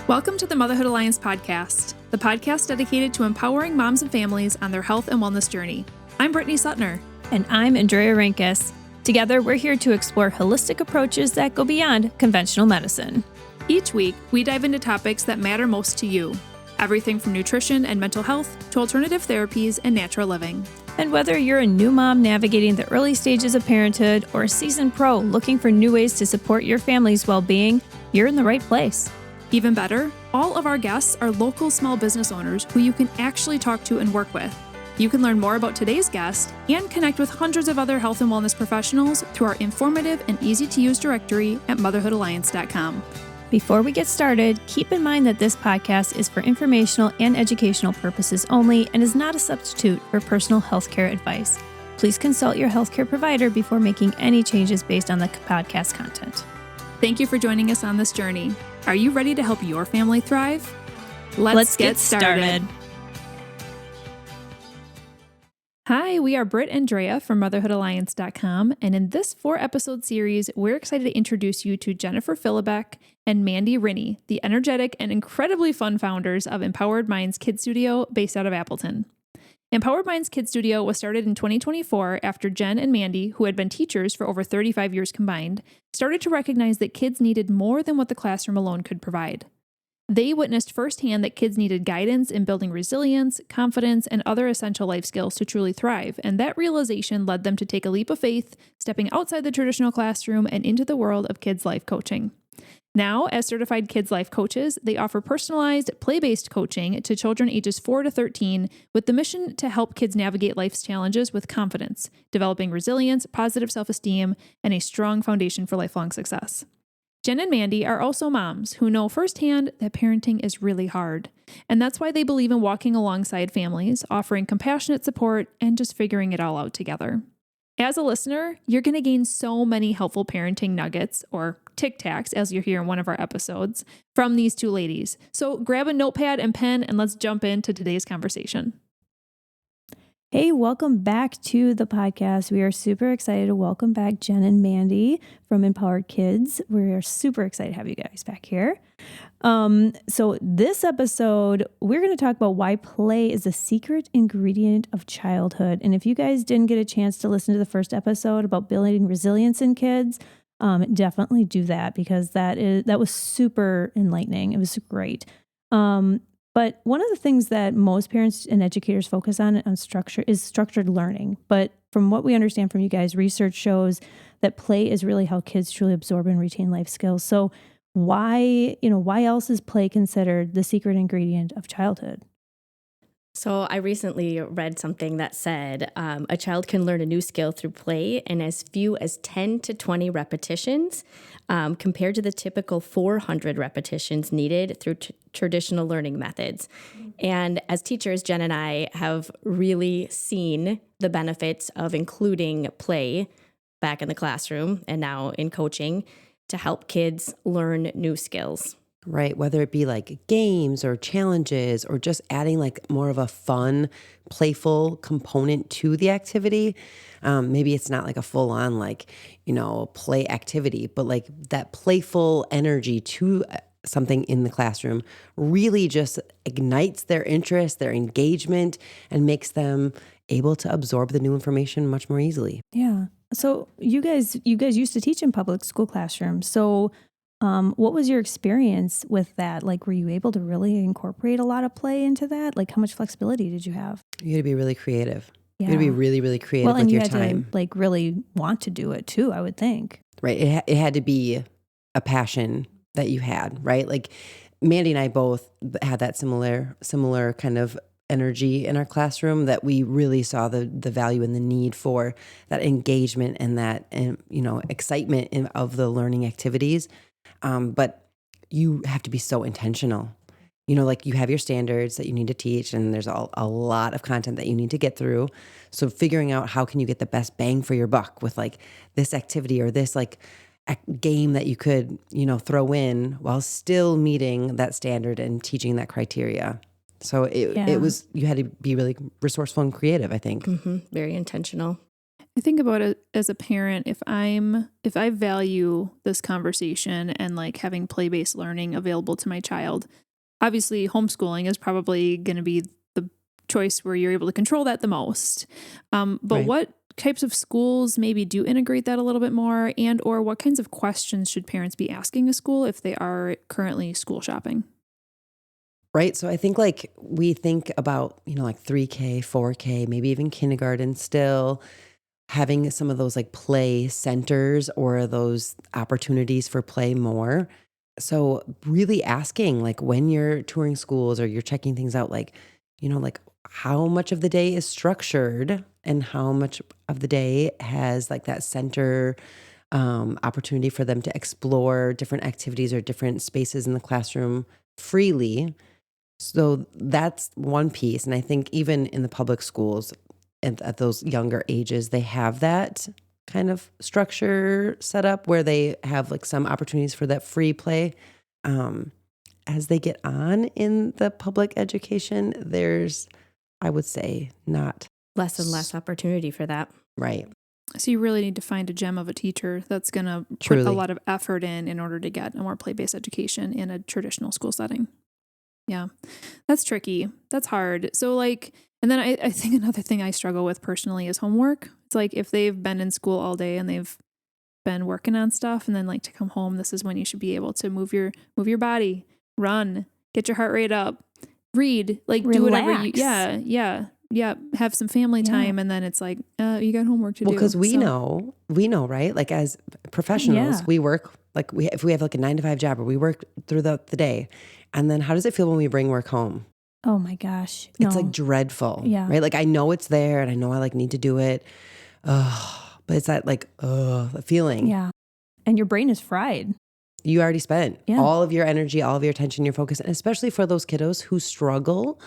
Welcome to the Motherhood Alliance podcast, the podcast dedicated to empowering moms and families on their health and wellness journey. I'm Brittany Suttner. And I'm Andrea Rinkus. Together, we're here to explore holistic approaches that go beyond conventional medicine. Each week, we dive into topics that matter most to you. Everything from nutrition and mental health to alternative therapies and natural living. And whether you're a new mom navigating the early stages of parenthood or a seasoned pro looking for new ways to support your family's well-being, you're in the right place. Even better, all of our guests are local small business owners who you can actually talk to and work with. You can learn more about today's guest and connect with hundreds of other health and wellness professionals through our informative and easy-to-use directory at motherhoodalliance.com. Before we get started, keep in mind that this podcast is for informational and educational purposes only and is not a substitute for personal healthcare advice. Please consult your healthcare provider before making any changes based on the podcast content. Thank you for joining us on this journey. Are you ready to help your family thrive? Let's get started. Hi, we are Britt and Drea from motherhoodalliance.com, and in this 4-episode series, we're excited to introduce you to Jennifer Philibek and Mandy Rinne, the energetic and incredibly fun founders of Empowered Minds Kids Studio based out of Appleton. Empowered Minds Kids Studio was started in 2024 after Jen and Mandy, who had been teachers for over 35 years combined, started to recognize that kids needed more than what the classroom alone could provide. They witnessed firsthand that kids needed guidance in building resilience, confidence, and other essential life skills to truly thrive, and that realization led them to take a leap of faith, stepping outside the traditional classroom and into the world of kids' life coaching. Now, as certified kids' life coaches, they offer personalized, play-based coaching to children ages 4 to 13 with the mission to help kids navigate life's challenges with confidence, developing resilience, positive self-esteem, and a strong foundation for lifelong success. Jen and Mandy are also moms who know firsthand that parenting is really hard, and that's why they believe in walking alongside families, offering compassionate support, and just figuring it all out together. As a listener, you're going to gain so many helpful parenting nuggets, or Tic Tacs, as you hear in one of our episodes, from these two ladies. So grab a notepad and pen, and let's jump into today's conversation. Hey, welcome back to the podcast. We are super excited to welcome back Jen and Mandy from Empowered Kids. We're super excited to have you guys back here. So this episode, we're going to talk about why play is a secret ingredient of childhood. And if you guys didn't get a chance to listen to the first episode about building resilience in kids, definitely do that because that was super enlightening. It was great. But one of the things that most parents and educators focus on structure is structured learning. But from what we understand from you guys, research shows that play is really how kids truly absorb and retain life skills. So why else is play considered the secret ingredient of childhood? So I recently read something that said a child can learn a new skill through play in as few as 10 to 20 repetitions compared to the typical 400 repetitions needed through traditional learning methods. And as teachers, Jen and I have really seen the benefits of including play back in the classroom and now in coaching to help kids learn new skills. Right, whether it be like games or challenges or just adding like more of a fun, playful component to the activity. Maybe it's not like a full-on play activity, but like that playful energy to something in the classroom really just ignites their interest, their engagement, and makes them able to absorb the new information much more easily. Yeah. So you guys used to teach in public school classrooms. So what was your experience with that? Like, were you able to really incorporate a lot of play into that? Like, how much flexibility did you have? You had to be really creative. Yeah. You had to be really, really creative with your time. And you had to like really want to do it too, I would think. Right. It had to be a passion that you had, right? Like Mandy and I both had that similar kind of energy in our classroom that we really saw the value and the need for that engagement and that, excitement of the learning activities. But you have to be so intentional. Like you have your standards that you need to teach, and there's a lot of content that you need to get through. So figuring out how can you get the best bang for your buck with like this activity or this like game that you could, throw in while still meeting that standard and teaching that criteria. So it was, you had to be really resourceful and creative, I think. Mm-hmm. Very intentional. I think about it as a parent, if I value this conversation and like having play-based learning available to my child, obviously homeschooling is probably going to be the choice where you're able to control that the most. But Right. what types of schools maybe do integrate that a little bit more, and or what kinds of questions should parents be asking a school if they are currently school shopping? Right. So I think like we think about, like 3K, 4K, maybe even kindergarten still having some of those like play centers or those opportunities for play more. So really asking like when you're touring schools or you're checking things out, like, like how much of the day is structured and how much of the day has like that center opportunity for them to explore different activities or different spaces in the classroom freely. So that's one piece. And I think even in the public schools at those younger ages, they have that kind of structure set up where they have like some opportunities for that free play. As they get on in the public education, there's, I would say, not Less and less opportunity for that. right. So you really need to find a gem of a teacher that's going to put a Truly. lot of effort in order to get a more play-based education in a traditional school setting. Yeah, that's tricky. That's hard. So like, and then I think another thing I struggle with personally is homework. It's like if they've been in school all day and they've been working on stuff, and then like to come home, this is when you should be able to move your body, run, get your heart rate up, read, like do whatever you, Relax. yeah, have some family time, and then it's like, you got homework to do. Well, because we So- know, right? Like as professionals, Yeah. we work like if we have like a 9 to 5 job or we work throughout the day, and then how does it feel when we bring work home? Oh my gosh. It's No. like dreadful, Yeah. right? Like I know it's there, and I know I like need to do it, but it's that like the feeling Yeah. And your brain is fried. you already spent Yeah. all of your energy, all of your attention, your focus, and especially for those kiddos who struggle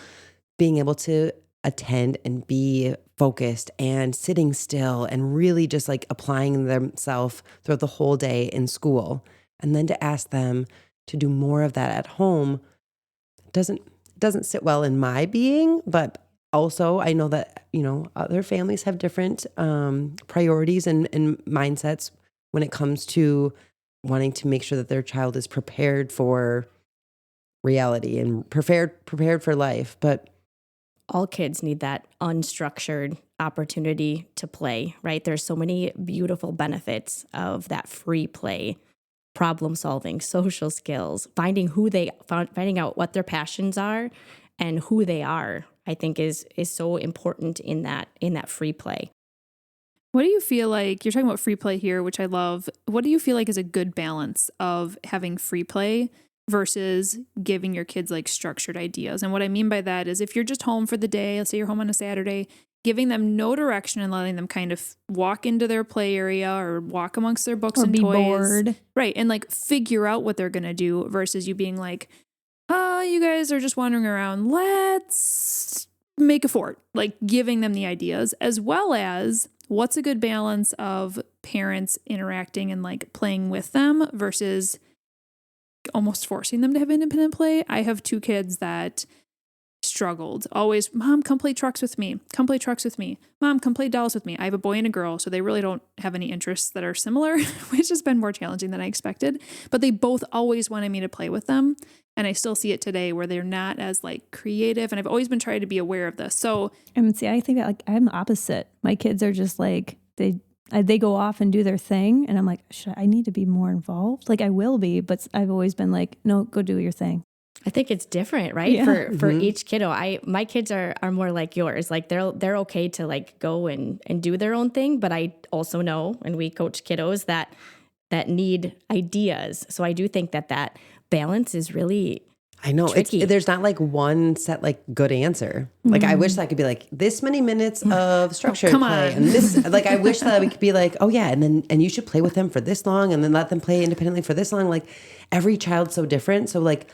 being able to attend and be focused and sitting still and really just like applying themselves throughout the whole day in school. And then to ask them to do more of that at home doesn't sit well in my being, but also I know that, other families have different priorities and mindsets when it comes to wanting to make sure that their child is prepared for reality and prepared for life. But All kids need that unstructured opportunity to play, right? There's so many beautiful benefits of that free play, problem solving, social skills, finding out what their passions are and who they are, I think is so important in that free play. What do you feel like, you're talking about free play here, which I love. What do you feel like is a good balance of having free play versus giving your kids like structured ideas? And what I mean by that is if you're just home for the day, let's say you're home on a Saturday, giving them no direction and letting them kind of walk into their play area or walk amongst their books Or and be toys. bored. Right. And like figure out what they're going to do versus you being like, you guys are just wandering around. Let's make a fort, like giving them the ideas, as well as what's a good balance of parents interacting and like playing with them versus almost forcing them to have independent play. I have 2 kids that struggled. Always, Mom, come play trucks with me. Come play trucks with me. Mom, come play dolls with me. I have a boy and a girl, so they really don't have any interests that are similar, which has been more challenging than I expected. But they both always wanted me to play with them. And I still see it today where they're not as like creative. And I've always been trying to be aware of this. So And see, I think that like I'm the opposite. My kids are just like they go off and do their thing, and I'm like, I need to be more involved? Like I will be, but I've always been like, no, go do your thing. I think it's different, right? Yeah. For each kiddo. My kids are more like yours. Like they're okay to like go and do their own thing, but I also know, and we coach kiddos that need ideas. So I do think that balance is really I know tricky. there's not like one set like good answer. Like I wish that I could be like this many minutes of structured come play, on. and this like I wish that we could be like, oh yeah, and you should play with them for this long, and then let them play independently for this long. Like every child's so different, so like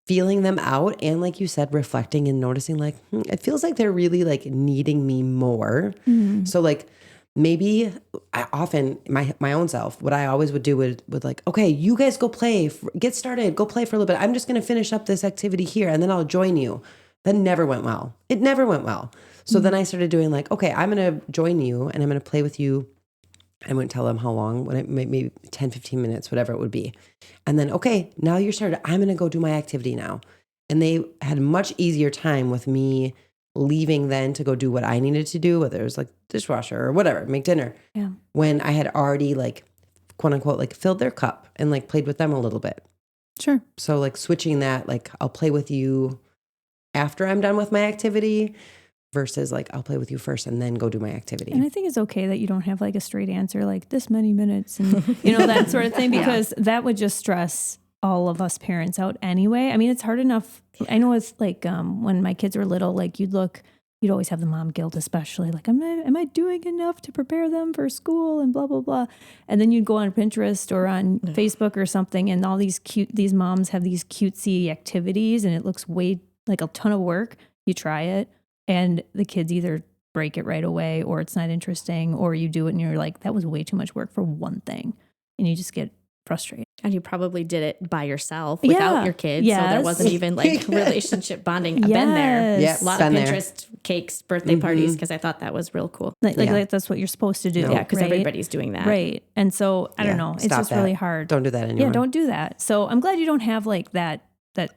feeling them out and like you said, reflecting and noticing like it feels like they're really like needing me more. So like maybe I often my own self, what I always would do would like, okay, you guys go play, get started, go play for a little bit. I'm just going to finish up this activity here and then I'll join you. That never went well. It never went well. So then I started doing like, okay, I'm going to join you and I'm going to play with you I wouldn't tell them how long, when it maybe 10, 15 minutes, whatever it would be. And then, okay, now you're started. I'm going to go do my activity now. And they had a much easier time with me leaving then to go do what I needed to do, whether it was like dishwasher or whatever, make dinner. Yeah. When I had already like, quote unquote, like filled their cup and like played with them a little bit. Sure. So like switching that, like I'll play with you after I'm done with my activity versus like I'll play with you first and then go do my activity. And I think it's okay that you don't have like a straight answer, like this many minutes and, that sort of thing, because that would just stress all of us parents out anyway. I mean, it's hard enough. I know it's like when my kids were little, like you'd always have the mom guilt, especially like, am I doing enough to prepare them for school and blah, blah, blah. And then you'd go on Pinterest or on Facebook or something. And all these moms have these cutesy activities and it looks way like a ton of work. You try it and the kids either break it right away or it's not interesting, or you do it and you're like, that was way too much work for one thing. And you just get frustrated. And you probably did it by yourself without your kids. So there wasn't even like relationship bonding. I've been there. Yeah, A lot of Pinterest cakes, birthday parties, because I thought that was real cool. Like that's what you're supposed to do. Yeah, because right? everybody's doing that. Right. And so I don't know. It's just really hard. Don't do that anymore. Yeah, don't do that. So I'm glad you don't have like that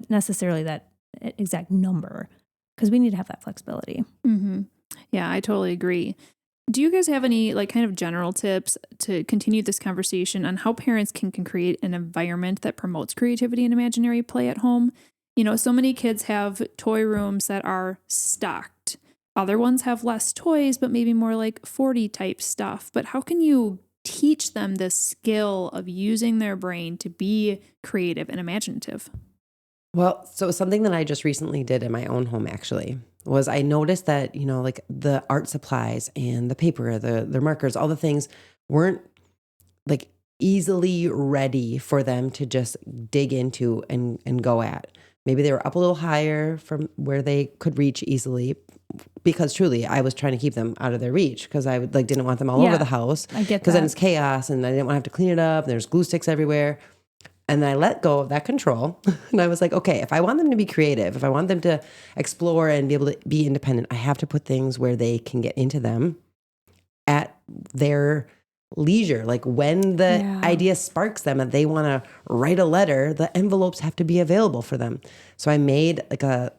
necessarily that exact number, because we need to have that flexibility. Mm-hmm. Yeah, I totally agree. Do you guys have any like kind of general tips to continue this conversation on how parents can create an environment that promotes creativity and imaginary play at home? So many kids have toy rooms that are stocked. Other ones have less toys, but maybe more like 40 type stuff. But how can you teach them this skill of using their brain to be creative and imaginative? Well, so something that I just recently did in my own home actually was I noticed that, like the art supplies and the paper, the markers, all the things weren't like easily ready for them to just dig into and go at. Maybe they were up a little higher from where they could reach easily, because truly I was trying to keep them out of their reach because I didn't want them all over the house. I get that. Because then it's chaos and I didn't want to have to clean it up. There's glue sticks everywhere. And then I let go of that control. And I was like, okay, if I want them to be creative, if I want them to explore and be able to be independent, I have to put things where they can get into them at their leisure. Like when the idea sparks them and they want to write a letter, the envelopes have to be available for them. So I made like a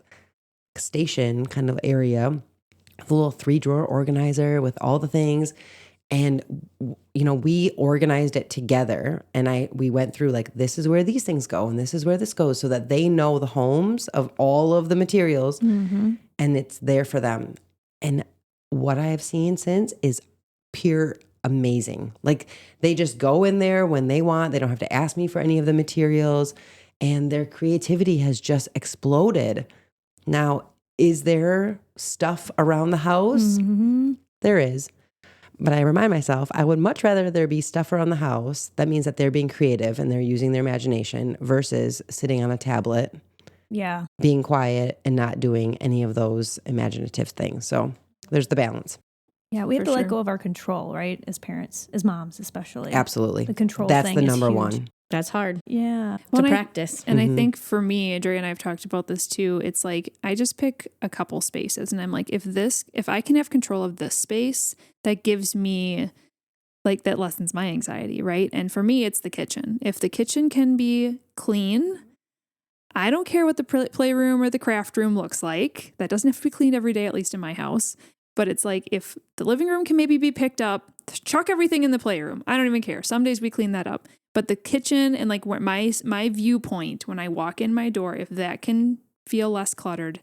station kind of area, a little 3-drawer organizer with all the things. And, we organized it together and we went through like, this is where these things go and this is where this goes, so that they know the homes of all of the materials and it's there for them. And what I have seen since is pure amazing. Like they just go in there when they want. They don't have to ask me for any of the materials and their creativity has just exploded. Now, is there stuff around the house? There is. But I remind myself, I would much rather there be stuff around the house. That means that they're being creative and they're using their imagination versus sitting on a tablet, being quiet and not doing any of those imaginative things. So there's the balance. Yeah, we have to let go of our control, right? As parents, as moms especially. Absolutely. The control That's thing the is number huge. one. That's hard. Yeah. To practice. And I think for me, Andrea and I have talked about this too. It's like, I just pick a couple spaces and I'm like, if I can have control of this space, that gives me like, that lessens my anxiety, right? And for me, it's the kitchen. If the kitchen can be clean, I don't care what the playroom or the craft room looks like. That doesn't have to be cleaned every day, at least in my house. But it's like, if the living room can maybe be picked up, chuck everything in the playroom. I don't even care. Some days we clean that up. But the kitchen and like where my viewpoint when I walk in my door, if that can feel less cluttered,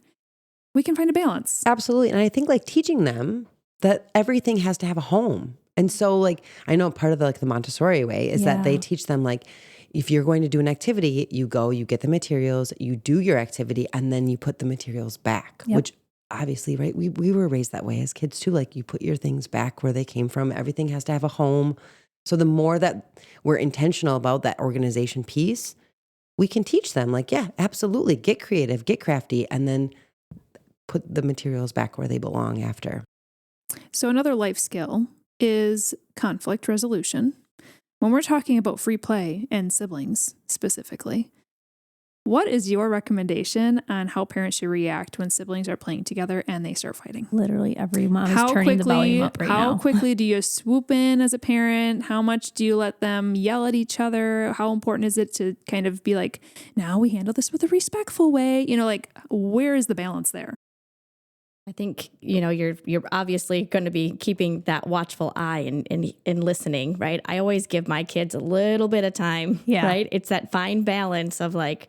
we can find a balance. Absolutely. And I think like teaching them that everything has to have a home. And so like, I know part of the Montessori way is that they teach them like, if you're going to do an activity, you go, you get the materials, you do your activity, and then you put the materials back, which obviously, right? We were raised that way as kids too. Like you put your things back where they came from. Everything has to have a home. So the more that we're intentional about that organization piece, we can teach them like, yeah, absolutely. Get creative, get crafty, and then put the materials back where they belong after. So another life skill is conflict resolution. When we're talking about free play and siblings specifically, What is your recommendation on how parents should react when siblings are playing together and they start fighting? Literally every mom is turning the volume up right now. How quickly do you swoop in as a parent? How much do you let them yell at each other? How important is it to kind of be like, now we handle this with a respectful way? Like, where is the balance there? I think, you're obviously going to be keeping that watchful eye and listening, right? I always give my kids a little bit of time, right? It's that fine balance of like,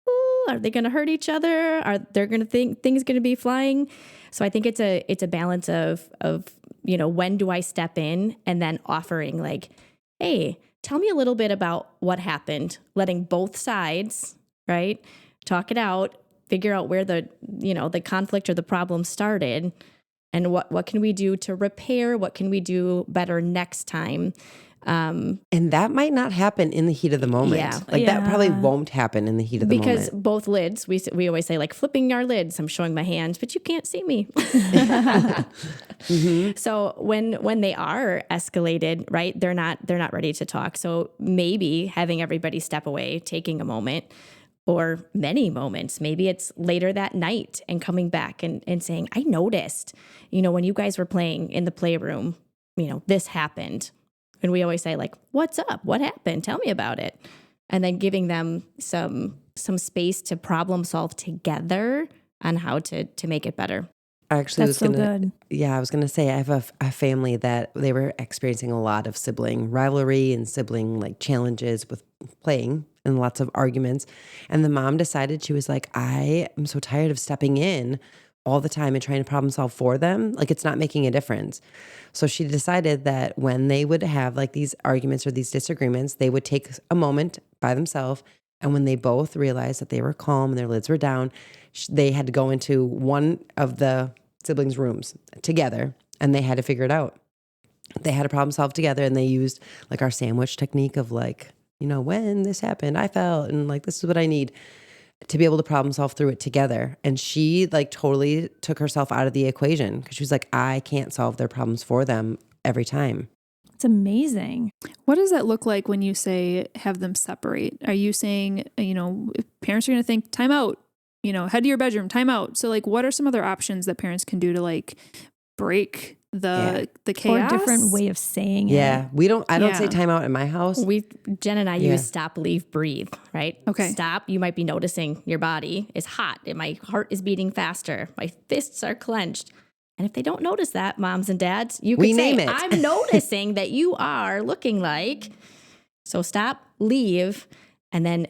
ooh, are they going to hurt each other? Are they going to think things going to be flying? So I think it's a balance of, when do I step in, and then offering like, hey, tell me a little bit about what happened, letting both sides, right, talk it out, figure out where the conflict or the problem started, and what can we do to repair? What can we do better next time? And that might not happen in the heat of the moment. Yeah. That probably won't happen in the heat of the moment. Because both lids, we always say like flipping our lids. I'm showing my hands, but you can't see me. So when they are escalated, right, they're not ready to talk. So maybe having everybody step away, taking a moment, or many moments. Maybe it's later that night and coming back and saying, I noticed, when you guys were playing in the playroom, this happened. And we always say like, what's up? What happened? Tell me about it. And then giving them some space to problem solve together on how to make it better. Actually, I was going to say I have a family that they were experiencing a lot of sibling rivalry and sibling like challenges with playing and lots of arguments. And the mom decided, she was like, I am so tired of stepping in all the time and trying to problem solve for them. Like, it's not making a difference. So she decided that when they would have like these arguments or these disagreements, they would take a moment by themselves. And when they both realized that they were calm and their lids were down, they had to go into one of the siblings' rooms together, and they had to figure it out. They had to problem solve together, and they used like our sandwich technique of like, when this happened, I felt, and like, this is what I need, to be able to problem solve through it together. And she like totally took herself out of the equation, because she was like, I can't solve their problems for them every time. It's amazing. What does that look like when you say have them separate? Are you saying, parents are going to think time out, head to your bedroom, time out. So like, what are some other options that parents can do to like break the chaos? Or a different way of saying it. Yeah. I don't say time out in my house. Jen and I use stop, leave, breathe, right? Okay. Stop. You might be noticing your body is hot. My heart is beating faster. My fists are clenched. And if they don't notice that, moms and dads, you can say, I'm noticing that you are looking like. So stop, leave, and then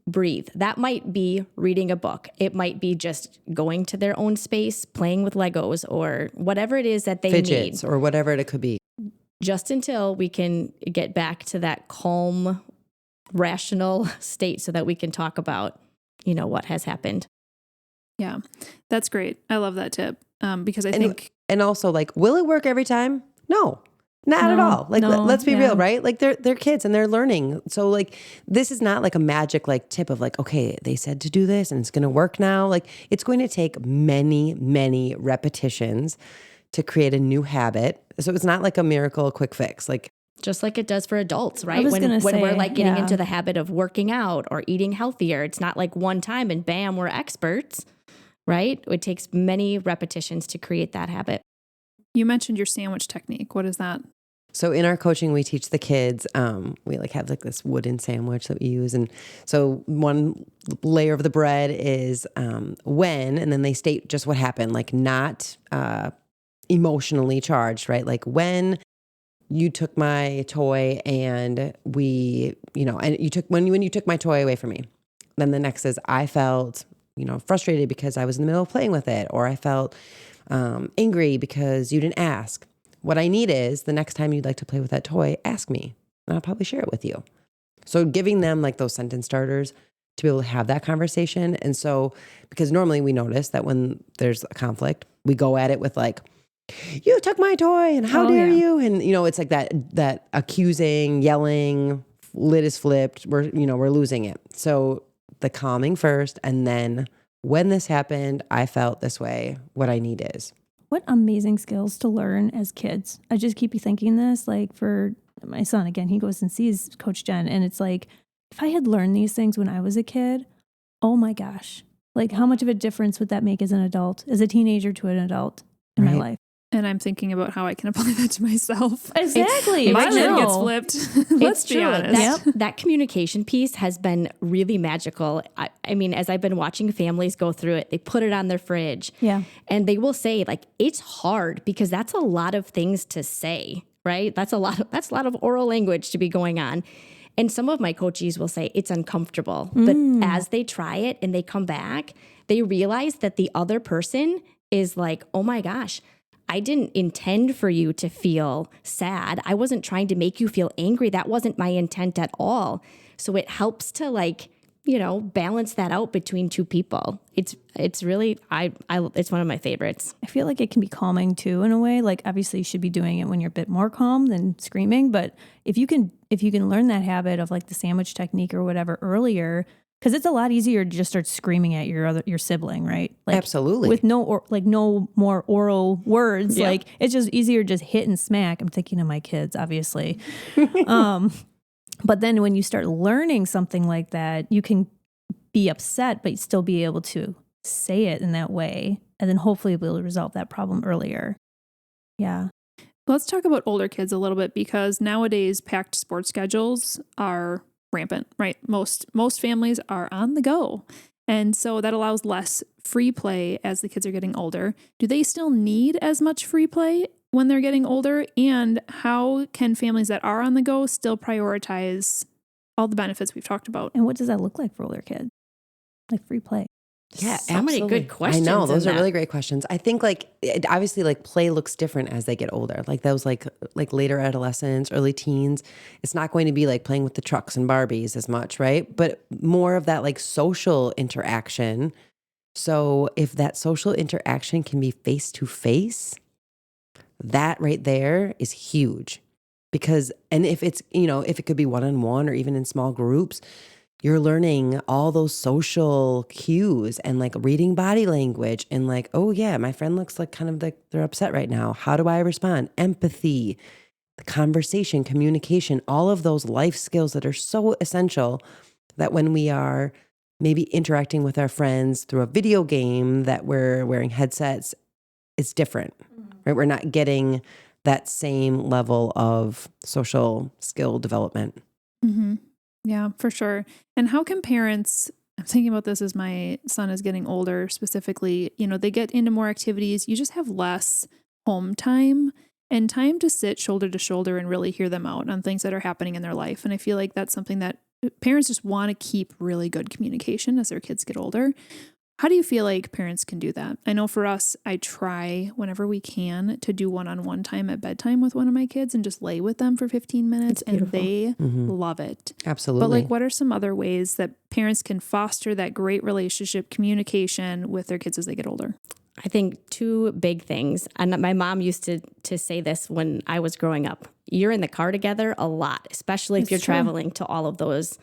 breathe. That might be reading a book. It might be just going to their own space, playing with Legos, or whatever it is that they Fidgets, need. or whatever it could be. Just until we can get back to that calm, rational state so that we can talk about, what has happened. Yeah, that's great. I love that tip. Because I think... And also, like, will it work every time? No, not at all. Like, let's be real, right? Like, they're kids and they're learning. So, like, this is not like a magic, like, tip of like, okay, they said to do this and it's going to work now. Like, it's going to take many, many repetitions to create a new habit. So it's not like a miracle, a quick fix. Like, just like it does for adults, right? When we're like getting into the habit of working out or eating healthier, it's not like one time and bam, we're experts. Right? It takes many repetitions to create that habit. You mentioned your sandwich technique. What is that? So in our coaching, we teach the kids, we like have like this wooden sandwich that we use. And so one layer of the bread is when, and then they state just what happened, like not emotionally charged, right? Like when you took my toy and and when you took my toy away from me. Then the next is I felt frustrated because I was in the middle of playing with it, or I felt angry because you didn't ask. What I need is the next time you'd like to play with that toy, ask me, and I'll probably share it with you. So giving them like those sentence starters to be able to have that conversation. And so, because normally we notice that when there's a conflict, we go at it with like, you took my toy and how dare you? And it's like that accusing, yelling, lid is flipped. We're losing it. So the calming first, and then when this happened, I felt this way. What I need is. What amazing skills to learn as kids. I just keep thinking this, like for my son, again, he goes and sees Coach Jen, and it's like, if I had learned these things when I was a kid, Oh my gosh. Like how much of a difference would that make as an adult, as a teenager to an adult in my Right. life? And I'm thinking about how I can apply that to myself. Exactly. My I lid gets know. flipped. Let's be true. honest. That communication piece has been really magical. I mean, as I've been watching families go through it, they put it on their fridge. Yeah. And they will say, like, it's hard because that's a lot of things to say, right? That's a lot of oral language to be going on. And some of my coaches will say it's uncomfortable. But as they try it and they come back, they realize that the other person is like, oh my gosh, I didn't intend for you to feel sad. I wasn't trying to make you feel angry. That wasn't my intent at all. So it helps to balance that out between two people. It's really, it's one of my favorites. I feel like it can be calming too in a way. Like obviously you should be doing it when you're a bit more calm than screaming. But if you can learn that habit of like the sandwich technique or whatever earlier, because it's a lot easier to just start screaming at your sibling, right? Like, Absolutely. with no more oral words. Yeah. Like it's just easier to just hit and smack. I'm thinking of my kids, obviously. But then when you start learning something like that, you can be upset, but still be able to say it in that way. And then hopefully be able to resolve that problem earlier. Yeah. Let's talk about older kids a little bit because nowadays packed sports schedules are rampant, right? Most families are on the go. And so that allows less free play as the kids are getting older. Do they still need as much free play when they're getting older? And how can families that are on the go still prioritize all the benefits we've talked about? And what does that look like for older kids? Like free play. Yeah, So many absolutely. good questions I know, in those are that. really great questions. I think obviously play looks different as they get older. Like those like later adolescence, early teens, it's not going to be like playing with the trucks and Barbies as much, right? But more of that like social interaction. So if that social interaction can be face to face, that right there is huge. Because and if it's, if it could be one-on-one or even in small groups, you're learning all those social cues and like reading body language and like, oh yeah, my friend looks like kind of like they're upset right now. How do I respond? Empathy, the conversation, communication, all of those life skills that are so essential that when we are maybe interacting with our friends through a video game that we're wearing headsets, it's different, right? We're not getting that same level of social skill development. Mm-hmm. Yeah, for sure. And how can parents, I'm thinking about this as my son is getting older specifically, they get into more activities. You just have less home time and time to sit shoulder to shoulder and really hear them out on things that are happening in their life. And I feel like that's something that parents just want to keep really good communication as their kids get older. How do you feel like parents can do that? I know for us, I try whenever we can to do one-on-one time at bedtime with one of my kids and just lay with them for 15 minutes and they love it. Absolutely. But like, what are some other ways that parents can foster that great relationship communication with their kids as they get older? I think two big things. And my mom used to say this when I was growing up. You're in the car together a lot, especially if you're traveling to all of those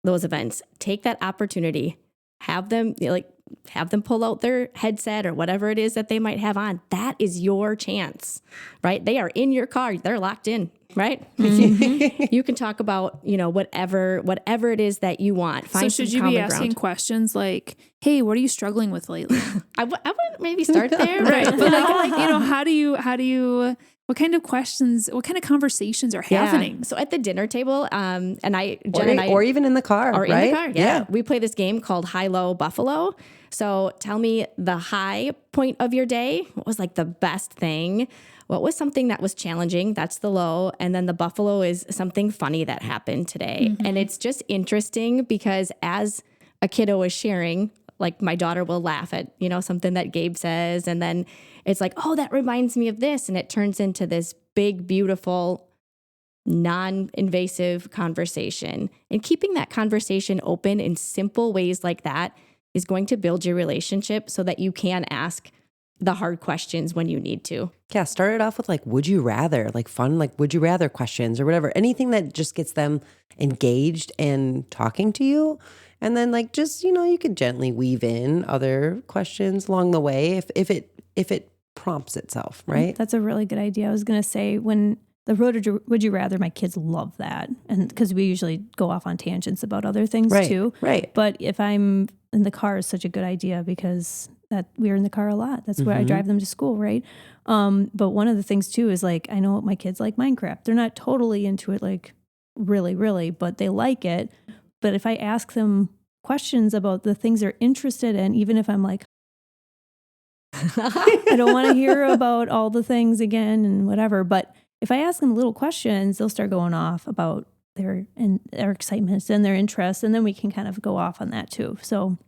events. Take that opportunity. Have them pull out their headset or whatever it is that they might have on. That is your chance, right? They are in your car. They're locked in, right? Mm-hmm. You can talk about, whatever it is that you want. Find so should you be asking questions like, hey, what are you struggling with lately? I would maybe start there. Right. But how do you, what kind of questions, what kind of conversations are happening? Yeah. So at the dinner table, Jen and I, or even in the car, or right? in the car, yeah. We play this game called High-Low Buffalo. So tell me the high point of your day. What was like the best thing? What was something that was challenging? That's the low. And then the buffalo is something funny that happened today. Mm-hmm. And it's just interesting because as a kiddo is sharing, like my daughter will laugh at, something that Gabe says. And then it's like, oh, that reminds me of this. And it turns into this big, beautiful, non-invasive conversation. And keeping that conversation open in simple ways like that is going to build your relationship so that you can ask the hard questions when you need to. Yeah, start it off with like, would you rather, like fun, like would you rather questions or whatever. Anything that just gets them engaged and talking to you. And then like just, you could gently weave in other questions along the way if it prompts itself, right? That's a really good idea. I was going to say when the would you rather, my kids love that. And because we usually go off on tangents about other things Right, too. right. But if I'm in the car is such a good idea because that we're in the car a lot. That's where I drive them to school. Right. But one of the things too is like, I know my kids like Minecraft. They're not totally into it, like really, but they like it. But if I ask them questions about the things they're interested in, even if I'm like, I don't want to hear about all the things again and whatever. But if I ask them little questions, they'll start going off about their excitements and their interests. And then we can kind of go off on that too. So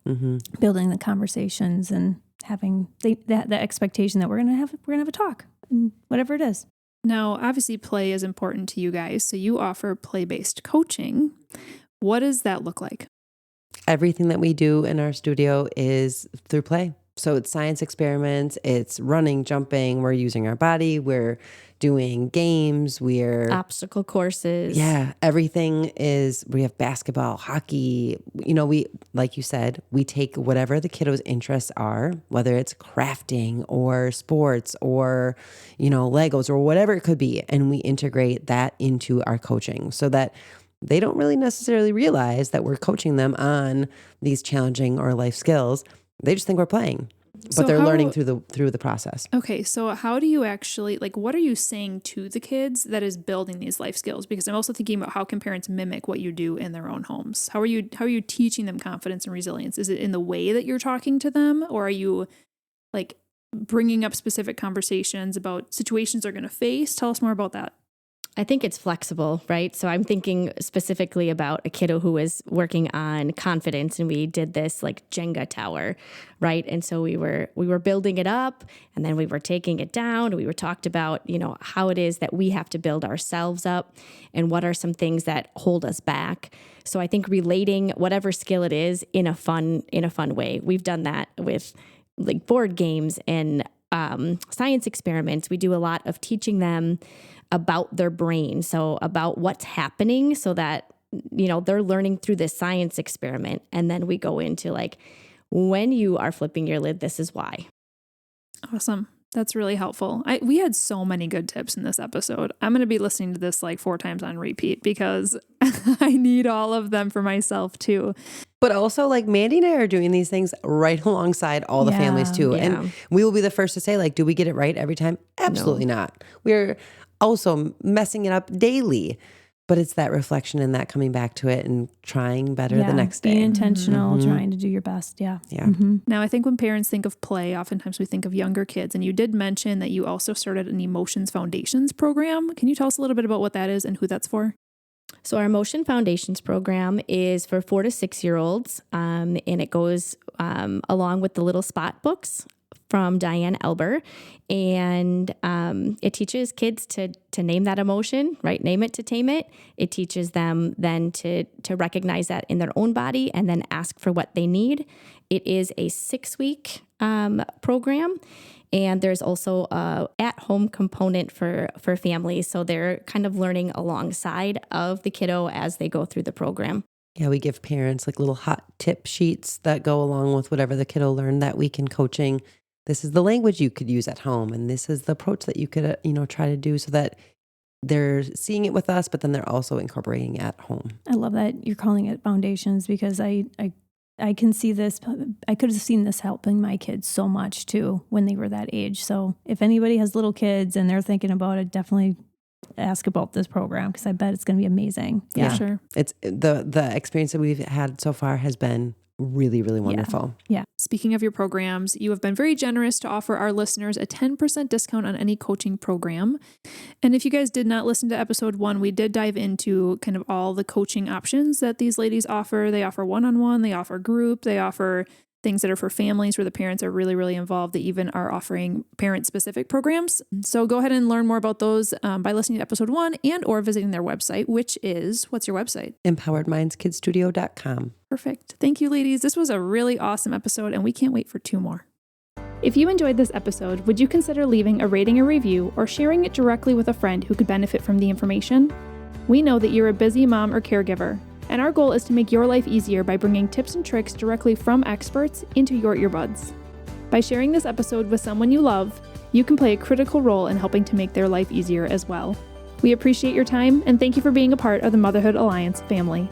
building the conversations and having the expectation that we're going to have a talk, whatever it is. Now, obviously play is important to you guys. So you offer play-based coaching. What does that look like? Everything that we do in our studio is through play. So it's science experiments, it's running, jumping, we're using our body, we're doing games, we're obstacle courses. Yeah, everything is, we have basketball, hockey, we, like you said, we take whatever the kiddos' interests are, whether it's crafting or sports or, Legos or whatever it could be. And we integrate that into our coaching so that they don't really necessarily realize that we're coaching them on these challenging or life skills. They just think we're playing, but they're learning through the process. Okay. So how do you actually, what are you saying to the kids that is building these life skills? Because I'm also thinking about how can parents mimic what you do in their own homes? How are you teaching them confidence and resilience? Is it in the way that you're talking to them, or are you bringing up specific conversations about situations they're going to face? Tell us more about that. I think it's flexible, right? So I'm thinking specifically about a kiddo who was working on confidence, and we did this Jenga tower, right? And so we were building it up, and then we were taking it down, and we were talked about, how it is that we have to build ourselves up and what are some things that hold us back. So I think relating whatever skill it is in a fun way. We've done that with board games and science experiments. We do a lot of teaching them about their brain. So about what's happening so that, they're learning through this science experiment. And then we go into when you are flipping your lid, this is why. Awesome. That's really helpful. We had so many good tips in this episode. I'm going to be listening to this 4 times on repeat because I need all of them for myself too. But also Mandy and I are doing these things right alongside all the families too. Yeah. And we will be the first to say do we get it right every time? Absolutely not. We're also messing it up daily, but it's that reflection and that coming back to it and trying better the next day. Being intentional, trying to do your best. Yeah. Yeah. Now, I think when parents think of play, oftentimes we think of younger kids. And you did mention that you also started an Emotions Foundations program. Can you tell us a little bit about what that is and who that's for? So our Emotion Foundations program is for 4 to 6-year-olds, and it goes along with the Little Spot books from Diane Elber, and it teaches kids to name that emotion, right? Name it to tame it. It teaches them then to recognize that in their own body and then ask for what they need. It is a 6-week program, and there's also a at-home component for families, so they're kind of learning alongside of the kiddo as they go through the program. Yeah, we give parents little hot tip sheets that go along with whatever the kiddo learned that week in coaching. This is the language you could use at home, and this is the approach that you could, try to do so that they're seeing it with us, but then they're also incorporating it at home. I love that you're calling it foundations because I can see this. I could have seen this helping my kids so much too when they were that age. So if anybody has little kids and they're thinking about it, definitely ask about this program because I bet it's going to be amazing. Yeah, for sure. It's the experience that we've had so far has been really, really wonderful. Yeah. Speaking of your programs, you have been very generous to offer our listeners a 10% discount on any coaching program. And if you guys did not listen to episode 1, we did dive into kind of all the coaching options that these ladies offer. They offer one-on-one, they offer group, they offer things that are for families where the parents are really, really involved. They even are offering parent-specific programs. So go ahead and learn more about those by listening to episode 1 and or visiting their website, which is, what's your website? EmpoweredMindsKidStudio.com. Perfect. Thank you, ladies. This was a really awesome episode, and we can't wait for 2 more. If you enjoyed this episode, would you consider leaving a rating or review or sharing it directly with a friend who could benefit from the information? We know that you're a busy mom or caregiver, and our goal is to make your life easier by bringing tips and tricks directly from experts into your earbuds. By sharing this episode with someone you love, you can play a critical role in helping to make their life easier as well. We appreciate your time and thank you for being a part of the Motherhood Alliance family.